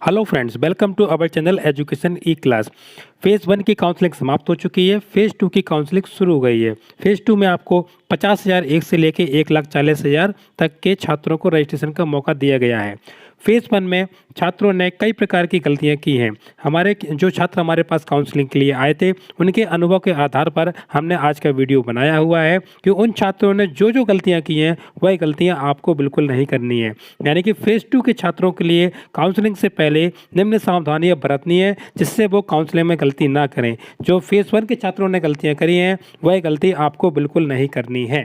Hello friends, welcome to our channel education E class. Phase 1 की counselling समाप्त हो चुकी है। फेज़ 2 की काउंसलिंग शुरू हो गई है। फेज़ 2 में आपको 50,000 एक से लेके 1,40,000 तक के छात्रों को रजिस्ट्रेशन का मौका दिया गया है। फेज़ 1 में छात्रों ने कई प्रकार की गलतियां की हैं। हमारे जो छात्र हमारे पास काउंसलिंग के लिए आए थे, उनके अनुभव के आधार पर हमने आज का वीडियो बनाया हुआ है कि उन छात्रों ने जो जो गलतियां की हैं वह गलतियां आपको बिल्कुल नहीं करनी है। यानी कि फेज़ 2 के छात्रों के लिए काउंसलिंग से पहले निम्न सावधानियां बरतनी है, जिससे वो काउंसलिंग में गलती ना करें। जो फेज़ 1 के छात्रों ने गलतियां करी हैं वह गलती आपको बिल्कुल नहीं करनी है।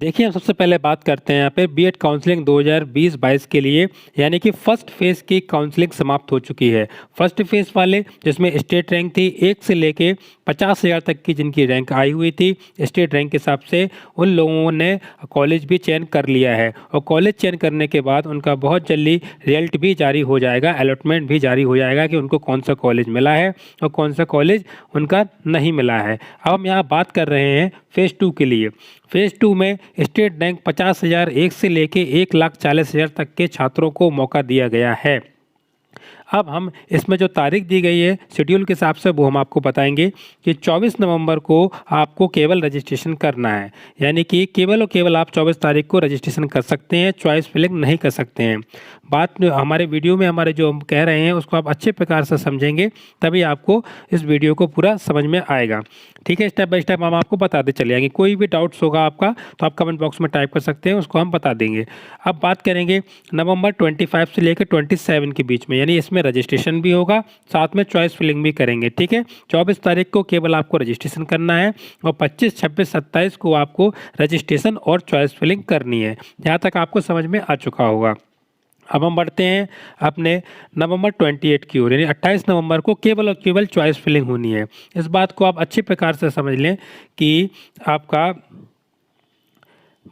देखिए, हम सबसे पहले बात करते हैं यहाँ पे बीएड काउंसलिंग 2020-22 के लिए, यानी कि फर्स्ट फेज़ की काउंसलिंग समाप्त हो चुकी है। फर्स्ट फेज़ वाले जिसमें स्टेट रैंक थी 1 से लेके 50,000 तक की जिनकी रैंक आई हुई थी, स्टेट रैंक के हिसाब से उन लोगों ने कॉलेज भी चयन कर लिया है और कॉलेज चयन करने के बाद उनका बहुत जल्दी रिजल्ट भी जारी हो जाएगा, अलॉटमेंट भी जारी हो जाएगा कि उनको कौन सा कॉलेज मिला है और कौन सा कॉलेज उनका नहीं मिला है। अब हम यहाँ बात कर रहे हैं फेज़ 2 के लिए। फेज़ 2 में स्टेट रैंक 50,000 एक से लेके 1,40,000 तक के छात्रों को मौका दिया गया है। अब हम इसमें जो तारीख दी गई है शेड्यूल के हिसाब से वो हम आपको बताएंगे कि 24 नवंबर को आपको केवल रजिस्ट्रेशन करना है। यानी कि केवल और केवल आप 24 तारीख को रजिस्ट्रेशन कर सकते हैं, चॉइस फिलिंग नहीं कर सकते हैं। बात हमारे वीडियो में हमारे जो हम कह रहे हैं उसको आप अच्छे प्रकार से समझेंगे, तभी आपको इस वीडियो को पूरा समझ में आएगा। ठीक है, स्टेप बाय स्टेप हम आपको बताते चले जाएंगे। कोई भी डाउट्स होगा आपका तो आप कमेंट बॉक्स में टाइप कर सकते हैं, उसको हम बता देंगे। अब बात करेंगे नवंबर 25 से लेकर 27 के बीच में, यानी इसमें रजिस्ट्रेशन भी होगा, साथ में चॉइस फिलिंग भी करेंगे। ठीक है, 24 तारीख को केवल आपको रजिस्ट्रेशन करना है और 25, 26, 27 को आपको रजिस्ट्रेशन और चॉइस फिलिंग करनी है। यहाँ तक आपको समझ में आ चुका होगा। अब हम बढ़ते हैं अपने नवंबर 28 की ओर, यानी 28 नवंबर को केवल और केवल चॉइस फिलिंग होनी है। इस बात को आप अच्छे प्रकार से समझ लें कि आपका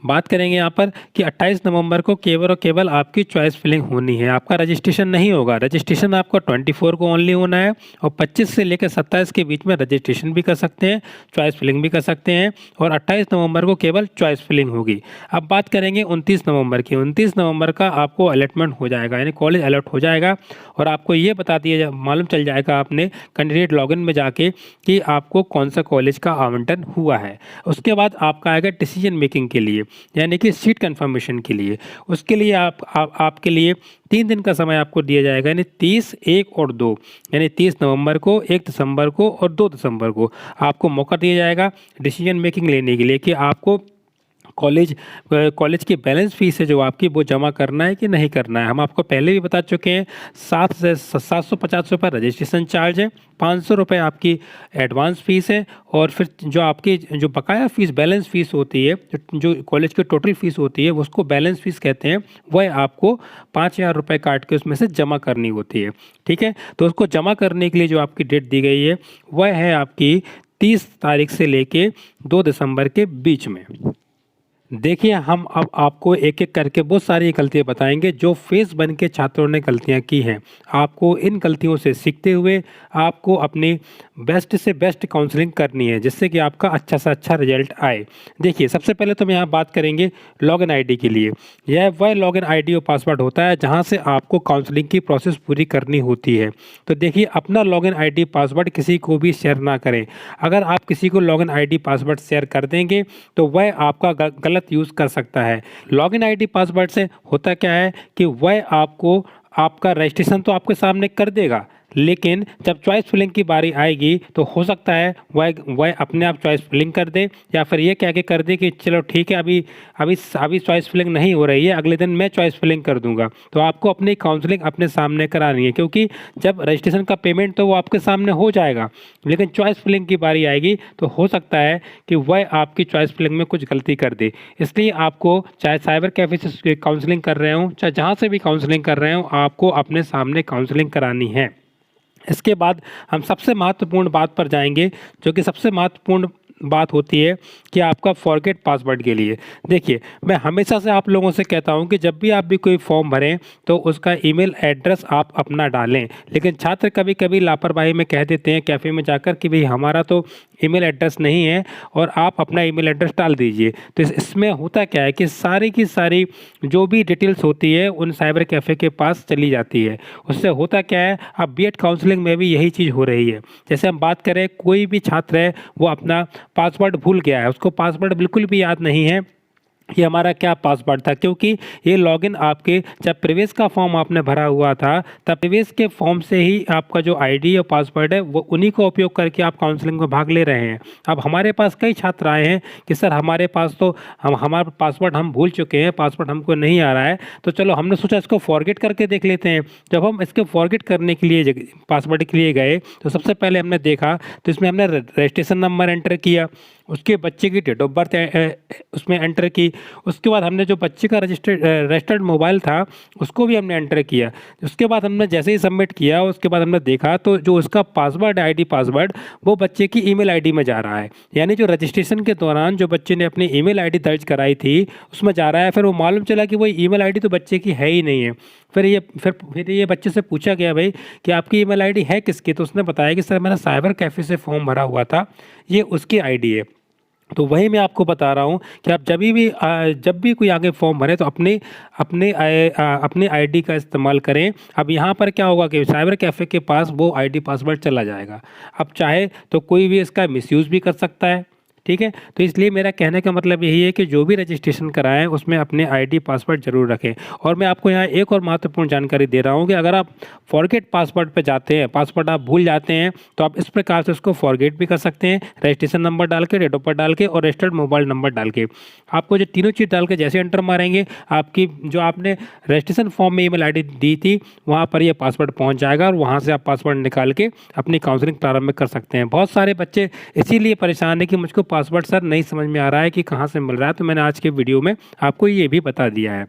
बात करेंगे यहाँ पर कि 28 नवंबर को केवल और केवल आपकी चॉइस फिलिंग होनी है, आपका रजिस्ट्रेशन नहीं होगा। रजिस्ट्रेशन आपको 24 को ओनली होना है और 25 से लेकर 27 के बीच में रजिस्ट्रेशन भी कर सकते हैं, चॉइस फिलिंग भी कर सकते हैं और 28 नवंबर को केवल चॉइस फिलिंग होगी। अब बात करेंगे 29 नवंबर की। 29 नवंबर का आपको अलॉटमेंट हो जाएगा, यानी कॉलेज अलॉट हो जाएगा और आपको ये बता दिया मालूम चल जाएगा आपने कैंडिडेट लॉगिन में जाके कि आपको कौन सा कॉलेज का आवंटन हुआ है। उसके बाद आपका आएगा डिसीजन मेकिंग के लिए, यानी कि सीट कंफर्मेशन के लिए। उसके लिए आपके लिए 3 दिन का समय आपको दिया जाएगा, यानी 30, 1 और 2, यानी 30 नवंबर को, 1 दिसंबर को और 2 दिसंबर को आपको मौका दिया जाएगा डिसीजन मेकिंग लेने के लिए कि आपको कॉलेज की बैलेंस फीस है जो आपकी वो जमा करना है कि नहीं करना है। हम आपको पहले भी बता चुके हैं 750 रुपये रजिस्ट्रेशन चार्ज है, 500 रुपये आपकी एडवांस फीस है और फिर जो आपकी जो बकाया फीस बैलेंस फीस होती है, जो कॉलेज की टोटल फीस होती है उसको बैलेंस फीस कहते हैं, वह आपको 5,000 रुपये काट के उसमें से जमा करनी होती है। ठीक है, तो उसको जमा करने के लिए जो आपकी डेट दी गई है वह है आपकी 30 तारीख से लेके 2 दिसंबर के बीच में। देखिए, हम अब आपको एक एक करके बहुत सारी गलतियां बताएंगे जो फेज़ 1 के छात्रों ने गलतियां की हैं। आपको इन गलतियों से सीखते हुए आपको अपनी बेस्ट से बेस्ट काउंसलिंग करनी है, जिससे कि आपका अच्छा से अच्छा रिजल्ट आए। देखिए, सबसे पहले तो हम यहाँ बात करेंगे लॉगिन आईडी के लिए। यह वह लॉगिन आईडी और पासवर्ड होता है जहाँ से आपको काउंसलिंग की प्रोसेस पूरी करनी होती है। तो देखिए, अपना लॉगिन आईडी पासवर्ड किसी को भी शेयर ना करें। अगर आप किसी को लॉगिन आईडी पासवर्ड शेयर कर देंगे तो वह आपका गलत यूज़ कर सकता है। लॉगिन आईडी पासवर्ड से होता क्या है कि वह आपको आपका रजिस्ट्रेशन तो आपके सामने कर देगा, लेकिन जब चॉइस फिलिंग की बारी आएगी तो हो सकता है वह अपने आप चॉइस फिलिंग कर दे, या फिर ये कह के कर दे कि चलो ठीक है अभी चॉइस फिलिंग नहीं हो रही है, अगले दिन मैं चॉइस फिलिंग कर दूंगा। तो आपको अपनी काउंसलिंग अपने सामने करानी है, क्योंकि जब रजिस्ट्रेशन का पेमेंट तो वो आपके सामने हो जाएगा, लेकिन चॉइस फिलिंग की बारी आएगी तो हो सकता है कि वह आपकी चॉइस फिलिंग में कुछ गलती कर दे। इसलिए आपको चाहे साइबर कैफे से काउंसलिंग कर रहे हो, चाहे जहाँ से भी काउंसलिंग कर रहे हो, आपको अपने सामने काउंसलिंग करानी है। इसके बाद हम सबसे महत्वपूर्ण बात पर जाएंगे, जो कि सबसे महत्वपूर्ण बात होती है कि आपका फॉरगेट पासवर्ड के लिए। देखिए, मैं हमेशा से आप लोगों से कहता हूं कि जब भी आप भी कोई फॉर्म भरें तो उसका ईमेल एड्रेस आप अपना डालें, लेकिन छात्र कभी कभी लापरवाही में कह देते हैं कैफ़े में जाकर कि भाई हमारा तो ईमेल एड्रेस नहीं है और आप अपना ईमेल एड्रेस डाल दीजिए। तो इसमें होता क्या है कि सारी की सारी जो भी डिटेल्स होती है उन साइबर कैफ़े के पास चली जाती है। उससे होता क्या है, अब बीएड काउंसलिंग में भी यही चीज़ हो रही है। जैसे हम बात करें, कोई भी छात्र है वो अपना पासवर्ड भूल गया है, उसको पासवर्ड बिल्कुल भी याद नहीं है कि हमारा क्या पासवर्ड था, क्योंकि ये लॉगिन आपके जब प्रवेश का फॉर्म आपने भरा हुआ था तब प्रवेश के फॉर्म से ही आपका जो आईडी और पासवर्ड है वो उन्हीं को उपयोग करके आप काउंसलिंग में भाग ले रहे हैं। अब हमारे पास कई छात्र आए हैं कि सर हमारे पास तो हमारा पासवर्ड हम भूल चुके हैं, पासवर्ड हमको नहीं आ रहा है, तो चलो हमने सोचा इसको फॉरगेट करके देख लेते हैं। जब हम इसके फॉरगेट करने के लिए पासवर्ड के लिए गए तो सबसे पहले हमने देखा तो इसमें हमने रजिस्ट्रेशन नंबर एंटर किया, उसके बच्चे की डेट ऑफ बर्थ उसमें एंटर की, उसके बाद हमने जो बच्चे का रजिस्टर्ड मोबाइल था उसको भी हमने एंटर किया। उसके बाद हमने जैसे ही सबमिट किया उसके बाद हमने देखा तो जो उसका पासवर्ड आईडी पासवर्ड वो बच्चे की ईमेल आईडी में जा रहा है, यानी जो रजिस्ट्रेशन के दौरान जो बच्चे ने अपनी ईमेल आईडी दर्ज कराई थी उसमें जा रहा है। फिर वो मालूम चला कि वो ईमेल आईडी तो बच्चे की है ही नहीं है। फिर ये बच्चे से पूछा गया भाई कि आपकी ईमेल आईडी है किसकी, तो उसने बताया कि सर मैंने साइबर कैफ़े से फॉर्म भरा हुआ था, ये उसकी आईडी है। तो वही मैं आपको बता रहा हूँ कि आप जब भी कोई आगे फॉर्म भरें तो अपने आईडी का इस्तेमाल करें। अब यहाँ पर क्या होगा कि साइबर कैफ़े के पास वो आईडी पासवर्ड चला जाएगा। अब चाहे तो कोई भी इसका मिसयूज़ भी कर सकता है, ठीक है। तो इसलिए मेरा कहने का मतलब यही है कि जो भी रजिस्ट्रेशन कराएं उसमें अपने आईडी पासवर्ड जरूर रखें। और मैं आपको यहाँ एक और महत्वपूर्ण जानकारी दे रहा हूँ कि अगर आप फॉरगेट पासवर्ड पे जाते हैं, पासवर्ड आप भूल जाते हैं, तो आप इस प्रकार से उसको फॉरगेट भी कर सकते हैं, रजिस्ट्रेशन नंबर डाल के, डेट ऑफ बर्थ डाल के और रजिस्टर्ड मोबाइल नंबर डाल के। आपको जो तीनों चीज़ डाल के जैसे एंटर मारेंगे आपकी जो आपने रजिस्ट्रेशन फॉर्म में ईमेल आईडी दी थी वहाँ पर ये पासवर्ड पहुँच जाएगा और वहाँ से आप पासवर्ड निकाल के अपनी काउंसलिंग प्रारंभ कर सकते हैं। बहुत सारे बच्चे इसीलिए परेशान है कि मुझको पासवर्ड सर नहीं समझ में आ रहा है कि कहाँ से मिल रहा है, तो मैंने आज के वीडियो में आपको ये भी बता दिया है।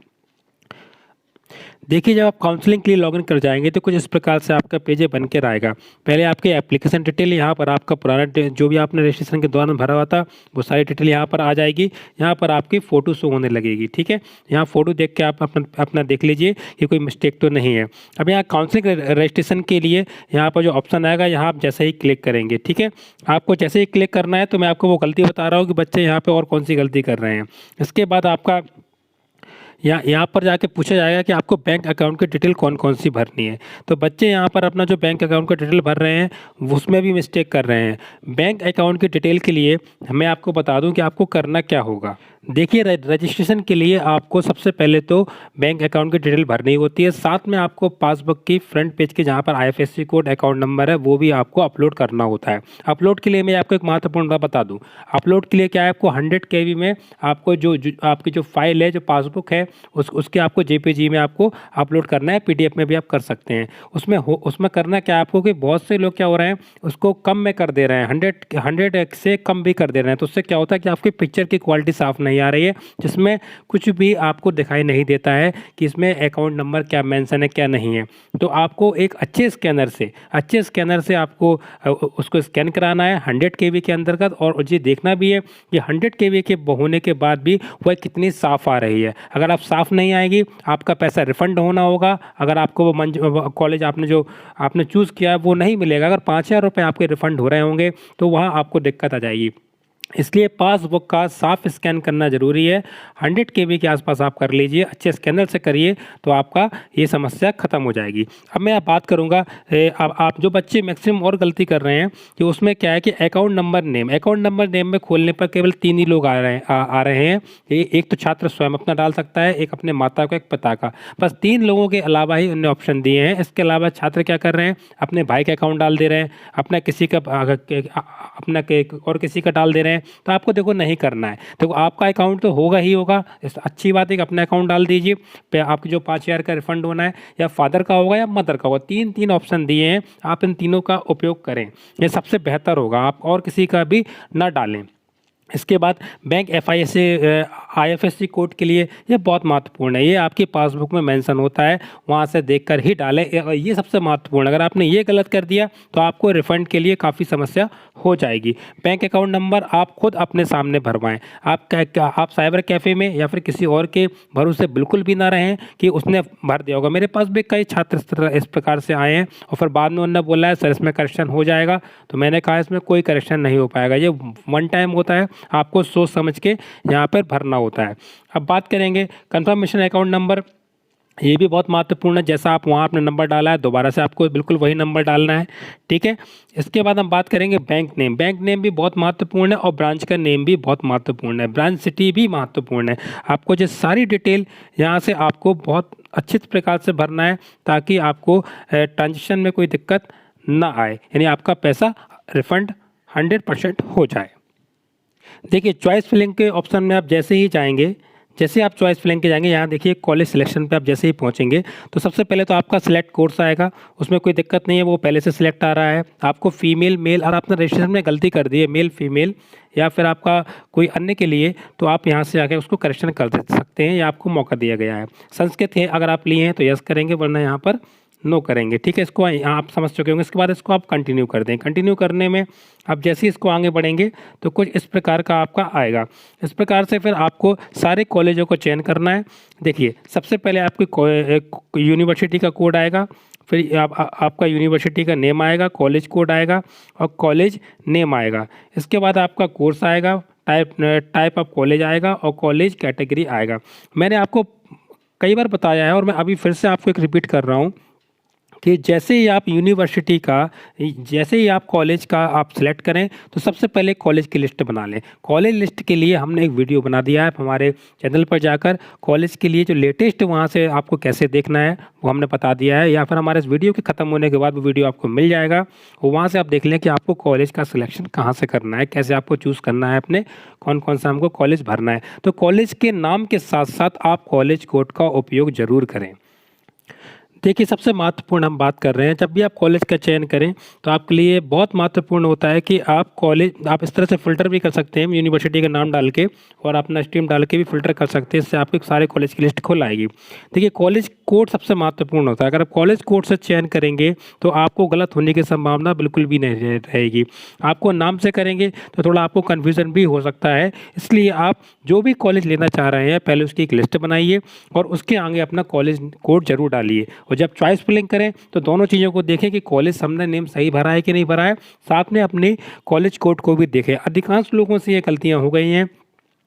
देखिए, जब आप काउंसलिंग के लिए लॉगिन कर जाएंगे तो कुछ इस प्रकार से आपका पेज बन के आएगा। पहले आपके एप्लीकेशन डिटेल, यहाँ पर आपका पुराना जो भी आपने रजिस्ट्रेशन के दौरान भरा हुआ था वो सारी डिटेल यहाँ पर आ जाएगी। यहाँ पर आपकी फ़ोटो शो होने लगेगी, ठीक है। यहाँ फ़ोटो देख के आप अपना देख लीजिए कि कोई मिस्टेक तो नहीं है। अब यहाँ काउंसलिंग रजिस्ट्रेशन के लिए यहाँ पर जो ऑप्शन आएगा यहाँ आप जैसे ही क्लिक करेंगे, ठीक है। आपको जैसे ही क्लिक करना है तो मैं आपको वो गलती बता रहा हूँ कि बच्चे यहाँ पर और कौन सी गलती कर रहे हैं। इसके बाद आपका यहाँ पर जाके पूछा जाएगा कि आपको बैंक अकाउंट की डिटेल कौन कौन सी भरनी है। तो बच्चे यहाँ पर अपना जो बैंक अकाउंट का डिटेल भर रहे हैं उसमें भी मिस्टेक कर रहे हैं। बैंक अकाउंट की डिटेल के लिए मैं आपको बता दूं कि आपको करना क्या होगा। देखिए, रजिस्ट्रेशन के लिए आपको सबसे पहले तो बैंक अकाउंट की डिटेल भरनी होती है, साथ में आपको पासबुक की फ्रंट पेज के जहाँ पर आईएफएससी कोड, अकाउंट नंबर है वो भी आपको अपलोड करना होता है। अपलोड के लिए मैं आपको एक महत्वपूर्ण बात बता दूं, अपलोड के लिए क्या है, आपको 100 KB में आपको जो आपकी जो फाइल है, जो पासबुक है उसके आपको जेपीजी में आपको अपलोड करना है। पीडीएफ में भी आप कर सकते हैं। उसमें करना क्या है आपको कि बहुत से लोग क्या हो रहे हैं उसको कम में कर दे रहे हैं, 100 से कम भी कर दे रहे हैं। तो उससे क्या होता है कि आपकी पिक्चर की क्वालिटी साफ नहीं आ रही है, जिसमें कुछ भी आपको दिखाई नहीं देता है कि इसमें अकाउंट नंबर क्या मेंशन है क्या नहीं है। तो आपको एक अच्छे स्कैनर से आपको उसको स्कैन कराना है 100 KB के अंतर्गत, और ये देखना भी है कि 100 KB के होने के बाद भी वह कितनी साफ़ आ रही है। अगर आप साफ़ नहीं आएगी आपका पैसा रिफंड होना होगा। अगर आपको वो कॉलेज आपने चूज़ किया है वो नहीं मिलेगा, अगर 5,000 रुपये आपके रिफंड हो रहे होंगे तो वहाँ आपको दिक्कत आ जाएगी। इसलिए पासबुक का साफ स्कैन करना ज़रूरी है। 100 KB के आसपास आप कर लीजिए, अच्छे स्कैनर से करिए तो आपका ये समस्या ख़त्म हो जाएगी। अब मैं आप बात करूँगा, अब आप जो बच्चे मैक्सिमम और गलती कर रहे हैं कि उसमें क्या है कि अकाउंट नंबर नेम में खोलने पर केवल 3 ही लोग आ रहे हैं। एक तो छात्र स्वयं अपना डाल सकता है, एक अपने माता का, एक पिता का, बस 3 लोगों के अलावा ही उन्होंने ऑप्शन दिए हैं। इसके अलावा छात्र क्या कर रहे हैं, अपने भाई का अकाउंट डाल दे रहे हैं, अपना और किसी का डाल दे रहे हैं। तो आपको देखो नहीं करना है। देखो आपका अकाउंट तो होगा ही होगा, अच्छी बात है कि अपना अकाउंट डाल दीजिए। आपको जो 5,000 का रिफंड होना है या फादर का होगा या मदर का होगा, तीन ऑप्शन दिए हैं, आप इन तीनों का उपयोग करें, ये सबसे बेहतर होगा। आप और किसी का भी ना डालें। इसके बाद बैंक FISC IFSC कोड के लिए ये बहुत महत्वपूर्ण है, ये आपकी पासबुक में मेंशन होता है, वहाँ से देखकर ही डालें। ये सबसे महत्वपूर्ण, अगर आपने ये गलत कर दिया तो आपको रिफंड के लिए काफ़ी समस्या हो जाएगी। बैंक अकाउंट नंबर आप खुद अपने सामने भरवाएं। आप साइबर कैफ़े में या फिर किसी और के भरोसे बिल्कुल भी ना रहें कि उसने भर दिया होगा। मेरे पास भी कई छात्र इस प्रकार से आए हैं और फिर बाद में उन्होंने बोला है सर इसमें करेक्शन हो जाएगा, तो मैंने कहा इसमें कोई करेक्शन नहीं हो पाएगा, ये वन टाइम होता है, आपको सोच समझ के यहाँ पर भरना होता है। अब बात करेंगे कंफर्मेशन अकाउंट नंबर, ये भी बहुत महत्वपूर्ण है। जैसा आप वहाँ अपने नंबर डाला है दोबारा से आपको बिल्कुल वही नंबर डालना है, ठीक है। इसके बाद हम बात करेंगे बैंक नेम। बैंक नेम भी बहुत महत्वपूर्ण है और ब्रांच का नेम भी बहुत महत्वपूर्ण है, ब्रांच सिटी भी महत्वपूर्ण है। आपको जो सारी डिटेल यहाँ से आपको बहुत अच्छे प्रकार से भरना है ताकि आपको ट्रांजेक्शन में कोई दिक्कत ना आए, यानी आपका पैसा रिफंड 100% हो जाए। देखिए चॉइस फिलिंग के ऑप्शन में आप जैसे ही जाएंगे, जैसे आप चॉइस फिलिंग के जाएंगे, यहाँ देखिए कॉलेज सिलेक्शन पे आप जैसे ही पहुँचेंगे तो सबसे पहले तो आपका सिलेक्ट कोर्स आएगा, उसमें कोई दिक्कत नहीं है, वो पहले से सिलेक्ट आ रहा है। आपको फीमेल मेल, और आपने रजिस्ट्रेशन में गलती कर दी है मेल फीमेल या फिर आपका कोई अन्य के लिए, तो आप यहाँ से आके उसको करेक्शन कर सकते हैं, या आपको मौका दिया गया है। संस्कृत है अगर आप लिए हैं तो यस करेंगे, वरना यहाँ पर नो करेंगे, ठीक है। इसको आप समझ चुके होंगे। इसके बाद इसको आप कंटिन्यू कर दें। कंटिन्यू करने में आप जैसे ही इसको आगे बढ़ेंगे तो कुछ इस प्रकार का आपका आएगा। इस प्रकार से फिर आपको सारे कॉलेजों को चयन करना है। देखिए सबसे पहले आपकी यूनिवर्सिटी का कोड आएगा, फिर आपका यूनिवर्सिटी का नेम आएगा, कॉलेज कोड आएगा और कॉलेज नेम आएगा। इसके बाद आपका कोर्स आएगा, टाइप ऑफ कॉलेज आएगा और कॉलेज कैटेगरी आएगा। मैंने आपको कई बार बताया है और मैं अभी फिर से आपको एक रिपीट कर रहा हूँ कि जैसे ही आप यूनिवर्सिटी का, जैसे ही आप कॉलेज का आप सिलेक्ट करें तो सबसे पहले कॉलेज की लिस्ट बना लें। कॉलेज लिस्ट के लिए हमने एक वीडियो बना दिया है हमारे चैनल पर जाकर, कॉलेज के लिए जो लेटेस्ट वहाँ से आपको कैसे देखना है वो हमने बता दिया है, या फिर हमारे इस वीडियो के ख़त्म होने के बाद वो वीडियो आपको मिल जाएगा। वो वहाँ से आप देख लें कि आपको कॉलेज का सिलेक्शन कहाँ से करना है, कैसे आपको चूज़ करना है, अपने कौन कौन सा हमको कॉलेज भरना है। तो कॉलेज के नाम के साथ साथ आप कॉलेज कोड का उपयोग ज़रूर करें। देखिए सबसे महत्वपूर्ण हम बात कर रहे हैं, जब भी आप कॉलेज का चयन करें तो आपके लिए बहुत महत्वपूर्ण होता है कि आप इस तरह से फ़िल्टर भी कर सकते हैं यूनिवर्सिटी का नाम डाल के, और अपना स्ट्रीम डाल के भी फ़िल्टर कर सकते हैं, इससे आपके सारे कॉलेज की लिस्ट खुल आएगी। देखिए कॉलेज कोड सबसे महत्वपूर्ण होता है, अगर आप कॉलेज कोड से चयन करेंगे तो आपको गलत होने की संभावना बिल्कुल भी नहीं रहेगी। आपको नाम से करेंगे तो थोड़ा आपको कन्फ्यूज़न भी हो सकता है, इसलिए आप जो भी कॉलेज लेना चाह रहे हैं पहले उसकी एक लिस्ट बनाइए और उसके आगे अपना कॉलेज कोड जरूर डालिए। और जब चॉइस फिलिंग करें तो दोनों चीज़ों को देखें कि कॉलेज हमने नेम सही भरा है कि नहीं भरा है, साथ में अपने कॉलेज कोड को भी देखें। अधिकांश लोगों से ये गलतियां हो गई हैं,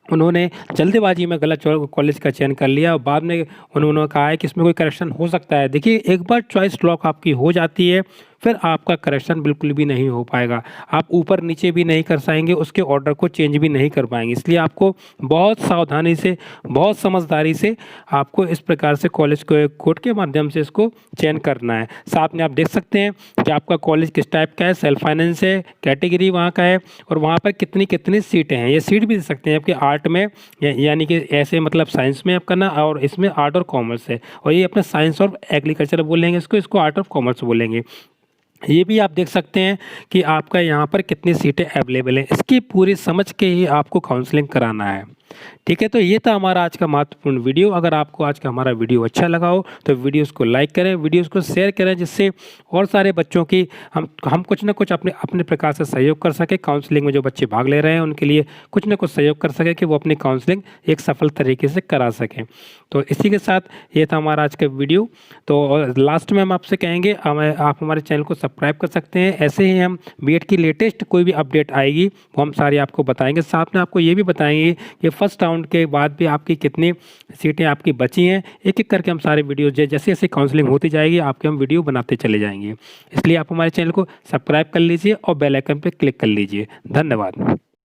उन्होंने जल्दबाजी में गलत कॉलेज का चयन कर लिया और बाद में उन्होंने कहा है कि इसमें कोई करेक्शन हो सकता है। देखिए एक बार चॉइस लॉक आपकी हो जाती है फिर आपका करेक्शन बिल्कुल भी नहीं हो पाएगा, आप ऊपर नीचे भी नहीं कर पाएंगे, उसके ऑर्डर को चेंज भी नहीं कर पाएंगे। इसलिए आपको बहुत सावधानी से, बहुत समझदारी से आपको इस प्रकार से कॉलेज कोड के माध्यम से इसको चयन करना है। साथ में आप देख सकते हैं कि आपका कॉलेज किस टाइप का है, सेल्फ फाइनेंस है, कैटेगरी वहाँ का है और वहाँ पर कितनी कितनी सीटें हैं। ये सीट भी दे सकते हैं आपके आर्ट में, यानी कि ऐसे मतलब साइंस में आप करना, और इसमें आर्ट और कॉमर्स है, और ये अपने साइंस और एग्रीकल्चर बोलेंगे इसको आर्ट ऑफ कॉमर्स बोलेंगे। ये भी आप देख सकते हैं कि आपका यहाँ पर कितनी सीटें अवेलेबल हैं, इसकी पूरी समझ के ही आपको काउंसलिंग कराना है। ठीक है, तो ये था हमारा आज का महत्वपूर्ण वीडियो। अगर आपको आज का हमारा वीडियो अच्छा लगा हो तो वीडियोस को लाइक करें, वीडियोस को शेयर करें, जिससे और सारे बच्चों की हम कुछ ना कुछ अपने प्रकार से सहयोग कर सकें। काउंसलिंग में जो बच्चे भाग ले रहे हैं उनके लिए कुछ ना कुछ सहयोग कर सकें कि वो अपनी काउंसलिंग एक सफल तरीके से करा सकें। तो इसी के साथ ये था हमारा आज का वीडियो। तो लास्ट में हम आपसे कहेंगे आप हमारे चैनल को सब्सक्राइब कर सकते हैं। ऐसे ही हम बीएड की लेटेस्ट कोई भी अपडेट आएगी वो हम सारी आपको बताएंगे। साथ में आपको ये भी बताएंगे कि फर्स्ट राउंड के बाद भी आपकी कितनी सीटें आपकी बची हैं। एक एक करके हम सारे वीडियो जैसे जैसे काउंसलिंग होती जाएगी आपके हम वीडियो बनाते चले जाएंगे। इसलिए आप हमारे चैनल को सब्सक्राइब कर लीजिए और बेल आइकन पर क्लिक कर लीजिए। धन्यवाद।